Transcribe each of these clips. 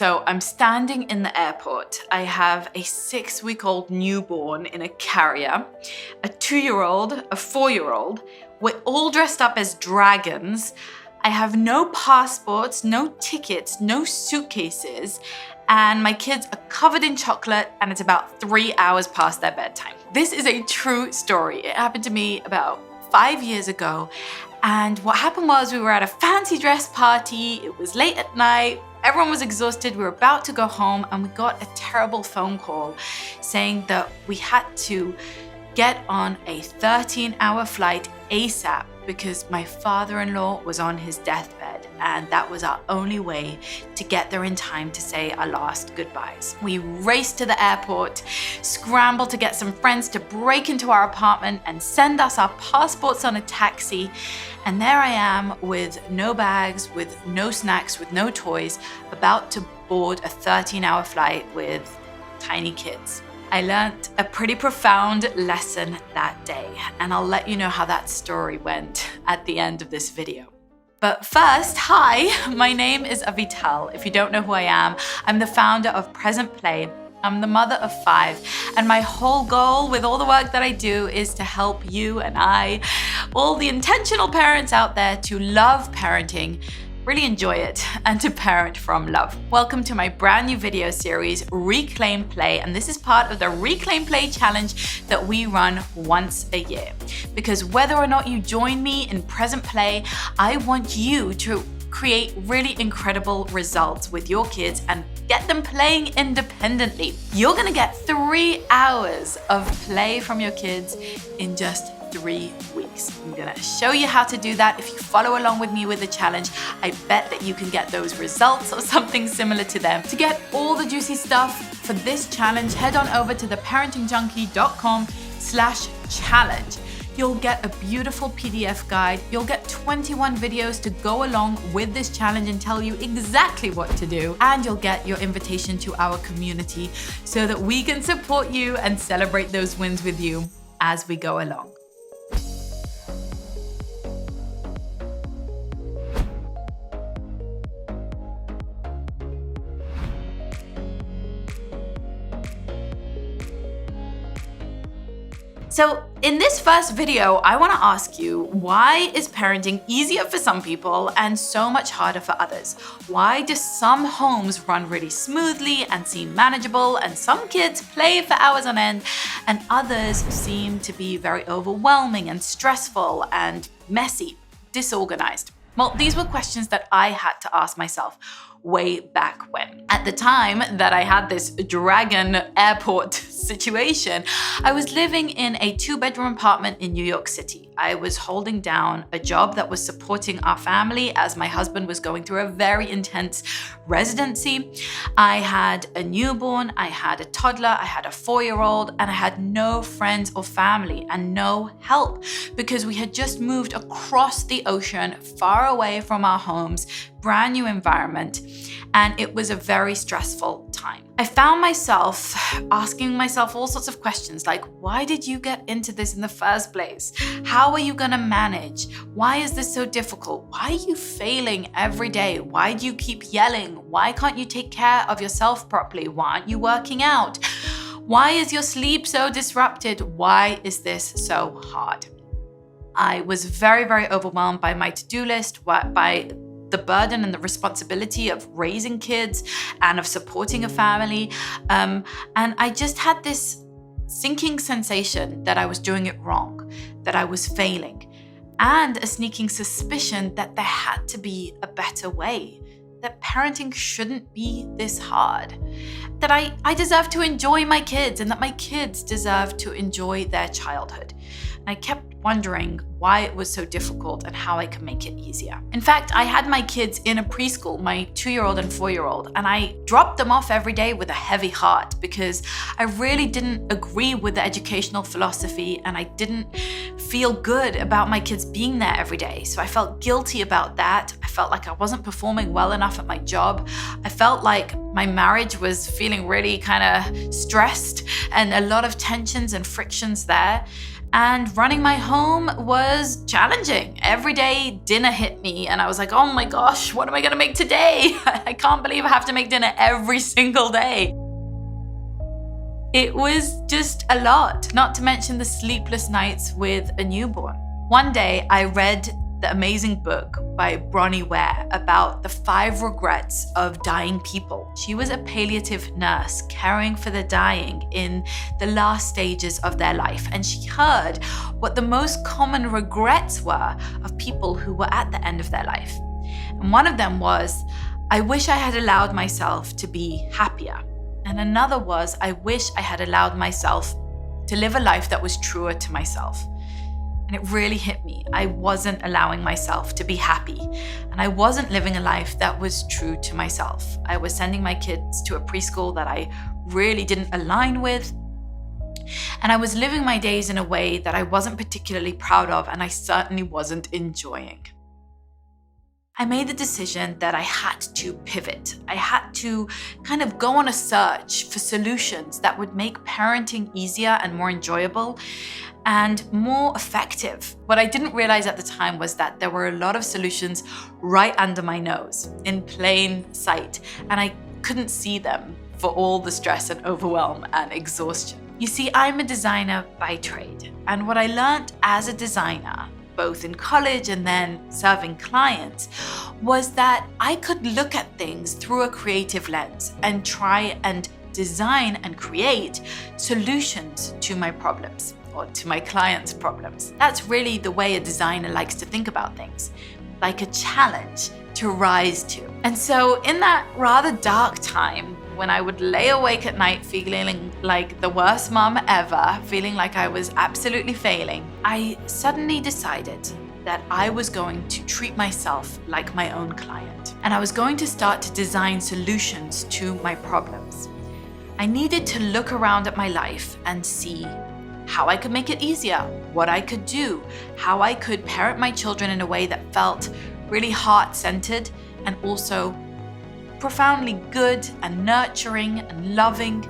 So I'm standing in the airport. I have a 6-week-old newborn in a carrier, a 2-year-old, a 4-year-old. We're all dressed up as dragons. I have no passports, no tickets, no suitcases, and my kids are covered in chocolate, and it's about 3 hours past their bedtime. This is a true story. It happened to me about 5 years ago. And what happened was we were at a fancy dress party. It was late at night. Everyone was exhausted. We were about to go home and we got a terrible phone call saying that we had to get on a 13-hour flight ASAP because my father-in-law was on his deathbed, and that was our only way to get there in time to say our last goodbyes. We raced to the airport, scrambled to get some friends to break into our apartment and send us our passports on a taxi. And there I am with no bags, with no snacks, with no toys, about to board a 13-hour flight with tiny kids. I learned a pretty profound lesson that day, and I'll let you know how that story went at the end of this video. But first, hi, my name is Avital. If you don't know who I am, I'm the founder of Present Play. I'm the mother of 5, and my whole goal with all the work that I do is to help you and all the intentional parents out there to love parenting, really enjoy it, and to parent from love. Welcome to my brand new video series, Reclaim Play, and this is part of the Reclaim Play challenge that we run once a year. Because whether or not you join me in Present Play, I want you to create really incredible results with your kids and get them playing independently. You're gonna get 3 hours of play from your kids in just 3 weeks. I'm gonna show you how to do that. If you follow along with me with the challenge, I bet that you can get those results or something similar to them. To get all the juicy stuff for this challenge, head on over to theparentingjunkie.com/challenge. You'll get a beautiful PDF guide. You'll get 21 videos to go along with this challenge and tell you exactly what to do. And you'll get your invitation to our community so that we can support you and celebrate those wins with you as we go along. So in this first video, I want to ask you, why is parenting easier for some people and so much harder for others? Why do some homes run really smoothly and seem manageable, and some kids play for hours on end, and others seem to be very overwhelming and stressful and messy, disorganized? Well, these were questions that I had to ask myself way back when. At the time that I had this dragon airport situation, I was living in a 2-bedroom apartment in New York City. I was holding down a job that was supporting our family as my husband was going through a very intense residency. I had a newborn, I had a toddler, I had a 4-year-old, and I had no friends or family and no help because we had just moved across the ocean, far away from our homes, brand new environment, and it was a very stressful time. I found myself asking myself all sorts of questions like, why did you get into this in the first place? How are you gonna manage? Why is this so difficult? Why are you failing every day? Why do you keep yelling? Why can't you take care of yourself properly? Why aren't you working out? Why is your sleep so disrupted? Why is this so hard? I was very, very overwhelmed by my to-do list, by the burden and the responsibility of raising kids and of supporting a family. And I just had this sinking sensation that I was doing it wrong, that I was failing, and a sneaking suspicion that there had to be a better way, that parenting shouldn't be this hard, that I deserve to enjoy my kids and that my kids deserve to enjoy their childhood. And I kept wondering why it was so difficult and how I could make it easier. In fact, I had my kids in a preschool, my 2-year-old and 4-year-old, and I dropped them off every day with a heavy heart because I really didn't agree with the educational philosophy and I didn't feel good about my kids being there every day. So I felt guilty about that. I felt like I wasn't performing well enough at my job. I felt like my marriage was feeling really kind of stressed and a lot of tensions and frictions there. And running my home was challenging. Every day dinner hit me and I was like, oh my gosh, what am I gonna make today? I can't believe I have to make dinner every single day. It was just a lot, not to mention the sleepless nights with a newborn. One day I read the amazing book by Bronnie Ware about the 5 regrets of dying people. She was a palliative nurse caring for the dying in the last stages of their life, and she heard what the most common regrets were of people who were at the end of their life. And one of them was, I wish I had allowed myself to be happier. And another was, I wish I had allowed myself to live a life that was truer to myself. And it really hit me. I wasn't allowing myself to be happy. And I wasn't living a life that was true to myself. I was sending my kids to a preschool that I really didn't align with. And I was living my days in a way that I wasn't particularly proud of, and I certainly wasn't enjoying. I made the decision that I had to pivot. I had to kind of go on a search for solutions that would make parenting easier and more enjoyable and more effective. What I didn't realize at the time was that there were a lot of solutions right under my nose, in plain sight, and I couldn't see them for all the stress and overwhelm and exhaustion. You see, I'm a designer by trade, and what I learned as a designer, both in college and then serving clients, was that I could look at things through a creative lens and try and design and create solutions to my problems or to my clients' problems. That's really the way a designer likes to think about things, like a challenge to rise to. And so in that rather dark time, when I would lay awake at night feeling like the worst mom ever, feeling like I was absolutely failing, I suddenly decided that I was going to treat myself like my own client. And I was going to start to design solutions to my problems. I needed to look around at my life and see how I could make it easier, what I could do, how I could parent my children in a way that felt really heart-centered and also profoundly good and nurturing and loving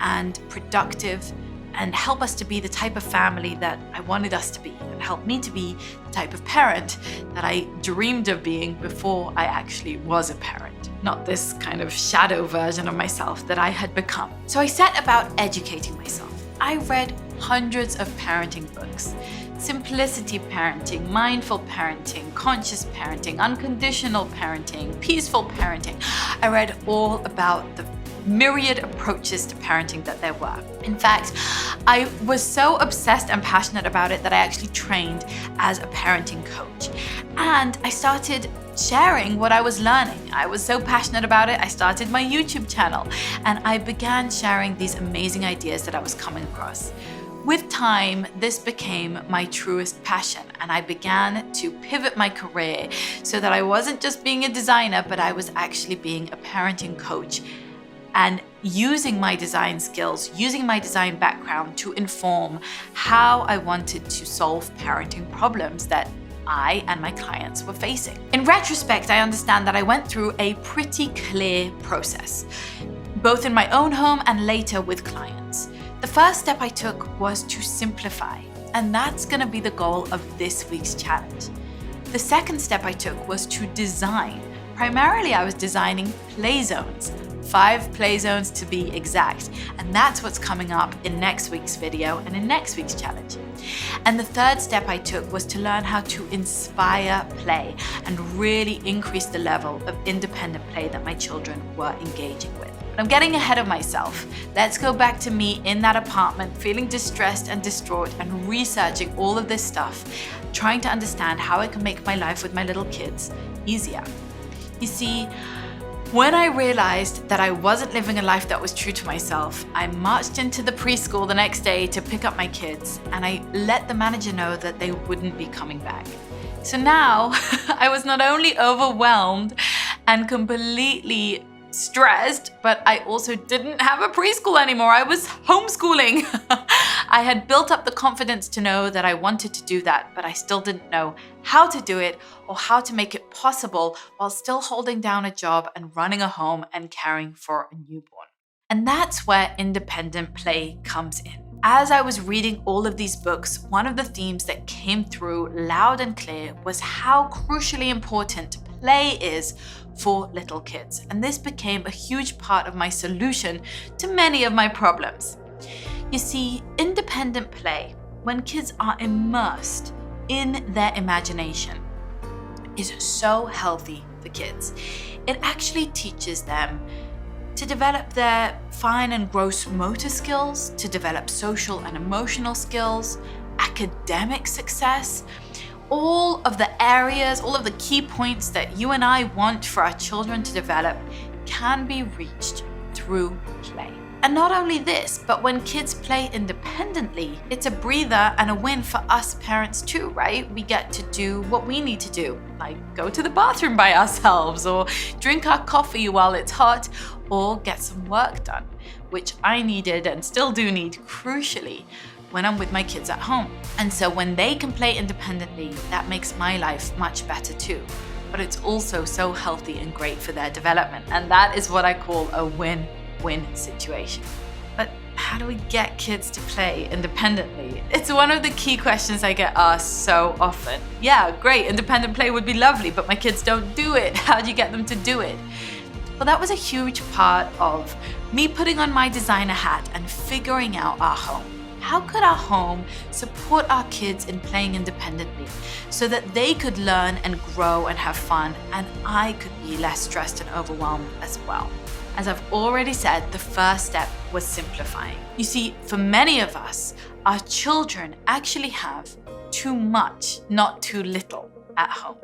and productive, and help us to be the type of family that I wanted us to be, and help me to be the type of parent that I dreamed of being before I actually was a parent, not this kind of shadow version of myself that I had become. So I set about educating myself. I read hundreds of parenting books. Simplicity parenting, mindful parenting, conscious parenting, unconditional parenting, peaceful parenting. I read all about the myriad approaches to parenting that there were. In fact, I was so obsessed and passionate about it that I actually trained as a parenting coach. And I started sharing what I was learning. I was so passionate about it, I started my YouTube channel and I began sharing these amazing ideas that I was coming across. With time, this became my truest passion, and I began to pivot my career so that I wasn't just being a designer, but I was actually being a parenting coach and using my design skills, using my design background to inform how I wanted to solve parenting problems that I and my clients were facing. In retrospect, I understand that I went through a pretty clear process, both in my own home and later with clients. The first step I took was to simplify, and that's going to be the goal of this week's challenge. The second step I took was to design. Primarily, I was designing play zones, 5 play zones to be exact, and that's what's coming up in next week's video and in next week's challenge. And the third step I took was to learn how to inspire play and really increase the level of independent play that my children were engaging with. But I'm getting ahead of myself. Let's go back to me in that apartment, feeling distressed and distraught and researching all of this stuff, trying to understand how I can make my life with my little kids easier. You see, when I realized that I wasn't living a life that was true to myself, I marched into the preschool the next day to pick up my kids, and I let the manager know that they wouldn't be coming back. So now I was not only overwhelmed and completely stressed, but I also didn't have a preschool anymore. I was homeschooling. I had built up the confidence to know that I wanted to do that, but I still didn't know how to do it or how to make it possible while still holding down a job and running a home and caring for a newborn. And that's where independent play comes in. As I was reading all of these books, one of the themes that came through loud and clear was how crucially important play is for little kids. And this became a huge part of my solution to many of my problems. You see, independent play, when kids are immersed in their imagination, is so healthy for kids. It actually teaches them to develop their fine and gross motor skills, to develop social and emotional skills, academic success, all of the areas, all of the key points that you and I want for our children to develop can be reached through play. And not only this, but when kids play independently, it's a breather and a win for us parents too, right? We get to do what we need to do, like go to the bathroom by ourselves, or drink our coffee while it's hot, or get some work done, which I needed and still do need crucially when I'm with my kids at home. And so when they can play independently, that makes my life much better too. But it's also so healthy and great for their development. And that is what I call a win-win situation. But how do we get kids to play independently? It's one of the key questions I get asked so often. Yeah, great, independent play would be lovely, but my kids don't do it. How do you get them to do it? Well, that was a huge part of me putting on my designer hat and figuring out our home. How could our home support our kids in playing independently so that they could learn and grow and have fun, and I could be less stressed and overwhelmed as well? As I've already said, the first step was simplifying. You see, for many of us, our children actually have too much, not too little, at home.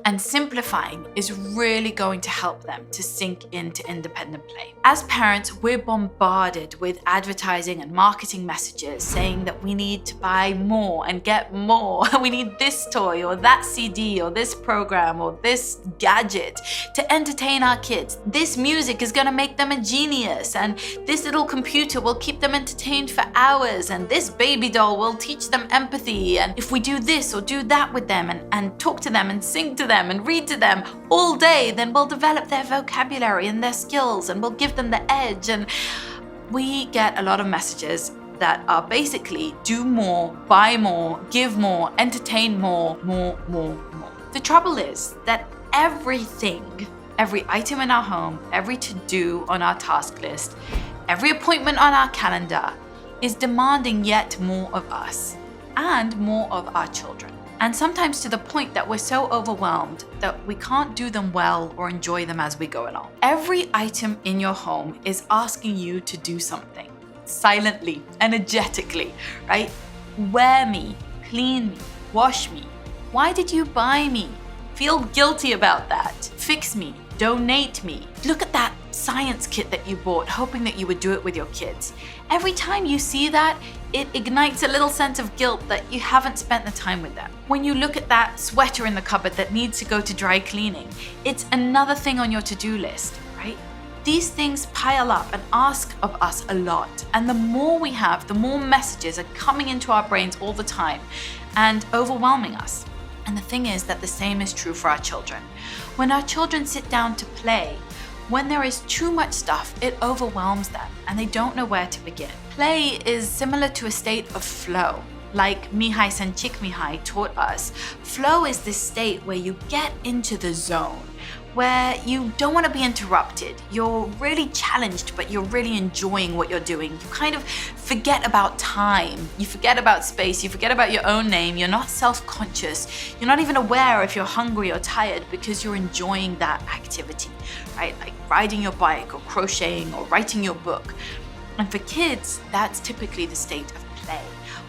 And simplifying is really going to help them to sink into independent play. As parents, we're bombarded with advertising and marketing messages saying that we need to buy more and get more. We need this toy or that CD or this program or this gadget to entertain our kids. This music is going to make them a genius, and this little computer will keep them entertained for hours, and this baby doll will teach them empathy. And if we do this or do that with them and talk to them and sing to them and read to them all day, then we'll develop their vocabulary and their skills, and we'll give them the edge. And we get a lot of messages that are basically do more, buy more, give more, entertain more. The trouble is that everything, every item in our home, every to-do on our task list, every appointment on our calendar is demanding yet more of us and more of our children. And sometimes to the point that we're so overwhelmed that we can't do them well or enjoy them as we go along. Every item in your home is asking you to do something silently, energetically, right? Wear me, clean me, wash me. Why did you buy me? Feel guilty about that. Fix me, donate me. Look at that science kit that you bought, hoping that you would do it with your kids. Every time you see that, it ignites a little sense of guilt that you haven't spent the time with them. When you look at that sweater in the cupboard that needs to go to dry cleaning, it's another thing on your to-do list, right? These things pile up and ask of us a lot. And the more we have, the more messages are coming into our brains all the time and overwhelming us. And the thing is that the same is true for our children. When our children sit down to play, when there is too much stuff, it overwhelms them and they don't know where to begin. Play is similar to a state of flow. Like Mihai Csikszentmihalyi taught us, flow is this state where you get into the zone, where you don't want to be interrupted. You're really challenged, but you're really enjoying what you're doing. You kind of forget about time. You forget about space. You forget about your own name. You're not self-conscious. You're not even aware if you're hungry or tired because you're enjoying that activity, right? Like riding your bike or crocheting or writing your book. And for kids, that's typically the state of play.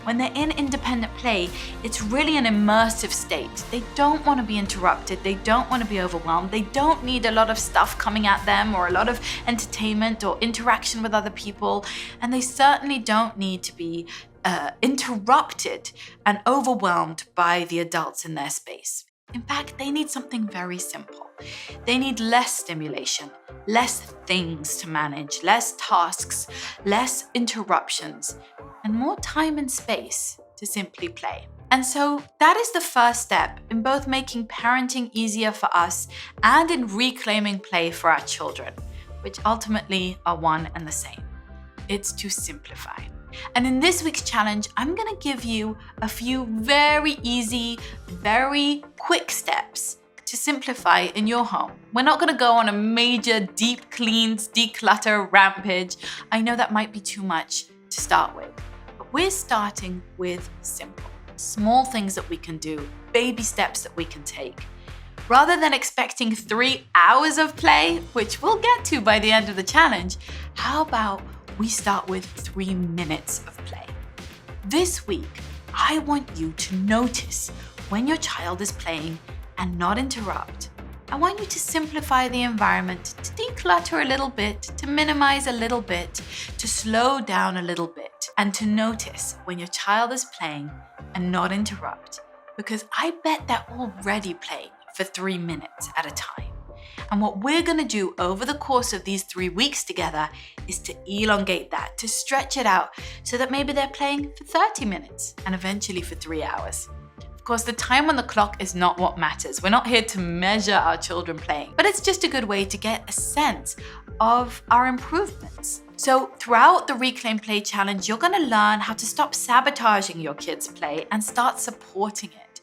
When they're in independent play, it's really an immersive state. They don't want to be interrupted. They don't want to be overwhelmed. They don't need a lot of stuff coming at them or a lot of entertainment or interaction with other people. And they certainly don't need to be interrupted and overwhelmed by the adults in their space. In fact, they need something very simple. They need less stimulation, less things to manage, less tasks, less interruptions, and more time and space to simply play. And so that is the first step in both making parenting easier for us and in reclaiming play for our children, which ultimately are one and the same. It's to simplify. And in this week's challenge, I'm gonna give you a few very easy, very quick steps to simplify in your home. We're not gonna go on a major deep cleans, declutter rampage. I know that might be too much to start with, but we're starting with simple, small things that we can do, baby steps that we can take. Rather than expecting 3 hours of play, which we'll get to by the end of the challenge, how about we start with 3 minutes of play? This week, I want you to notice when your child is playing and not interrupt. I want you to simplify the environment, to declutter a little bit, to minimize a little bit, to slow down a little bit, and to notice when your child is playing and not interrupt. Because I bet they're already playing for 3 minutes at a time. And what we're gonna do over the course of these 3 weeks together is to elongate that, to stretch it out so that maybe they're playing for 30 minutes and eventually for 3 hours. Of course, the time on the clock is not what matters. We're not here to measure our children playing, but it's just a good way to get a sense of our improvements. So throughout the Reclaim Play Challenge, you're gonna learn how to stop sabotaging your kids' play and start supporting it.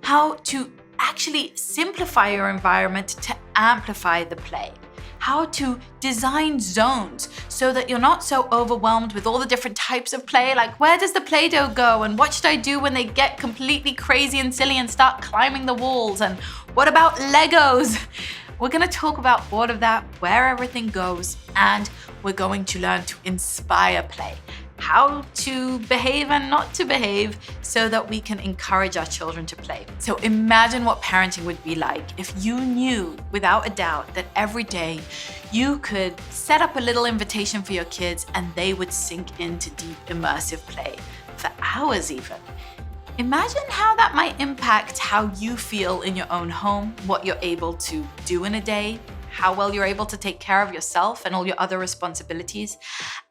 How to actually simplify your environment to amplify the play. How to design zones so that you're not so overwhelmed with all the different types of play, like where does the Play-Doh go and what should I do when they get completely crazy and silly and start climbing the walls, and what about Legos? We're gonna talk about all of that, where everything goes, and we're going to learn to inspire play. How to behave and not to behave so that we can encourage our children to play. So imagine what parenting would be like if you knew without a doubt that every day you could set up a little invitation for your kids and they would sink into deep immersive play for hours even. Imagine how that might impact how you feel in your own home, what you're able to do in a day, how well you're able to take care of yourself and all your other responsibilities,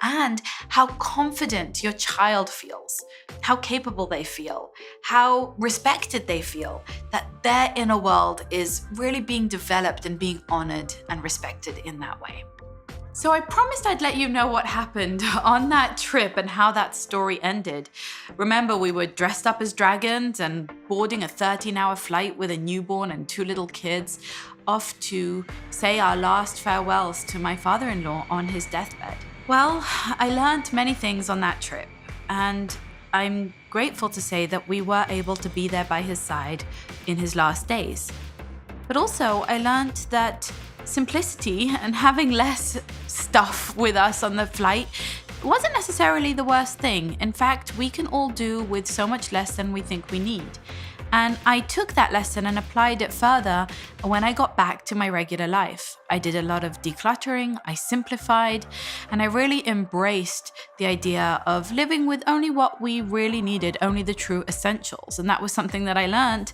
and how confident your child feels, how capable they feel, how respected they feel, that their inner world is really being developed and being honored and respected in that way. So I promised I'd let you know what happened on that trip and how that story ended. Remember, we were dressed up as dragons and boarding a 13-hour flight with a newborn and 2 little kids off to say our last farewells to my father-in-law on his deathbed. Well, I learned many things on that trip, and I'm grateful to say that we were able to be there by his side in his last days. But also, I learned that simplicity and having less stuff with us on the flight wasn't necessarily the worst thing. In fact, we can all do with so much less than we think we need. And I took that lesson and applied it further when I got back to my regular life. I did a lot of decluttering, I simplified, and I really embraced the idea of living with only what we really needed, only the true essentials. And that was something that I learned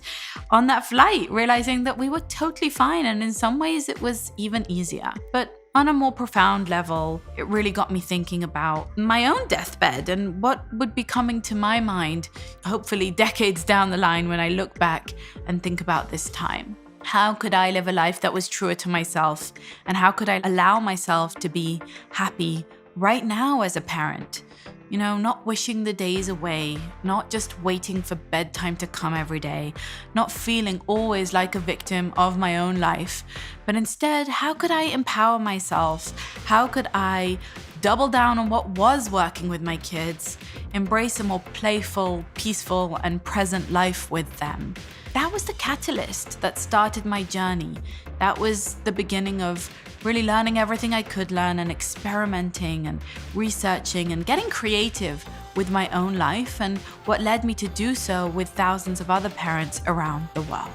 on that flight, realizing that we were totally fine, and in some ways it was even easier. But on a more profound level, it really got me thinking about my own deathbed and what would be coming to my mind, hopefully decades down the line when I look back and think about this time. How could I live a life that was truer to myself? And how could I allow myself to be happy right now as a parent? You know, not wishing the days away, not just waiting for bedtime to come every day, not feeling always like a victim of my own life, but instead, how could I empower myself? How could I double down on what was working with my kids, embrace a more playful, peaceful, and present life with them? That was the catalyst that started my journey. That was the beginning of really learning everything I could learn and experimenting and researching and getting creative with my own life, and what led me to do so with thousands of other parents around the world.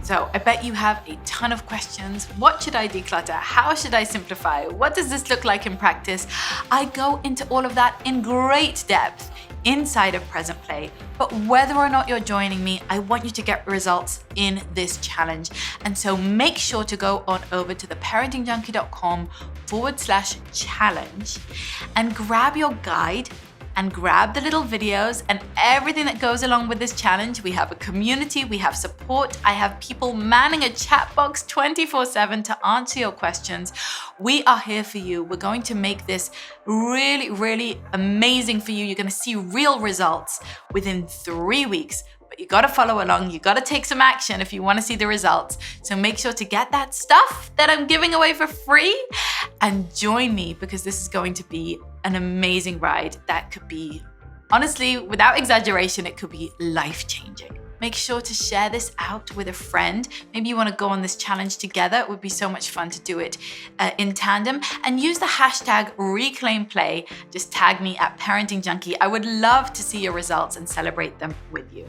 So I bet you have a ton of questions. What should I declutter? How should I simplify? What does this look like in practice? I go into all of that in great depth inside of Present Play. But whether or not you're joining me, I want you to get results in this challenge. And so make sure to go on over to theparentingjunkie.com/challenge and grab your guide and grab the little videos and everything that goes along with this challenge. We have a community, we have support. I have people manning a chat box 24/7 to answer your questions. We are here for you. We're going to make this really, really amazing for you. You're going to see real results within 3 weeks. But you gotta follow along, you gotta take some action if you wanna see the results. So make sure to get that stuff that I'm giving away for free and join me, because this is going to be an amazing ride that could be, honestly, without exaggeration, it could be life-changing. Make sure to share this out with a friend. Maybe you want to go on this challenge together. It would be so much fun to do it in tandem. And use the hashtag #ReclaimPlay. Just tag me at Parenting Junkie. I would love to see your results and celebrate them with you.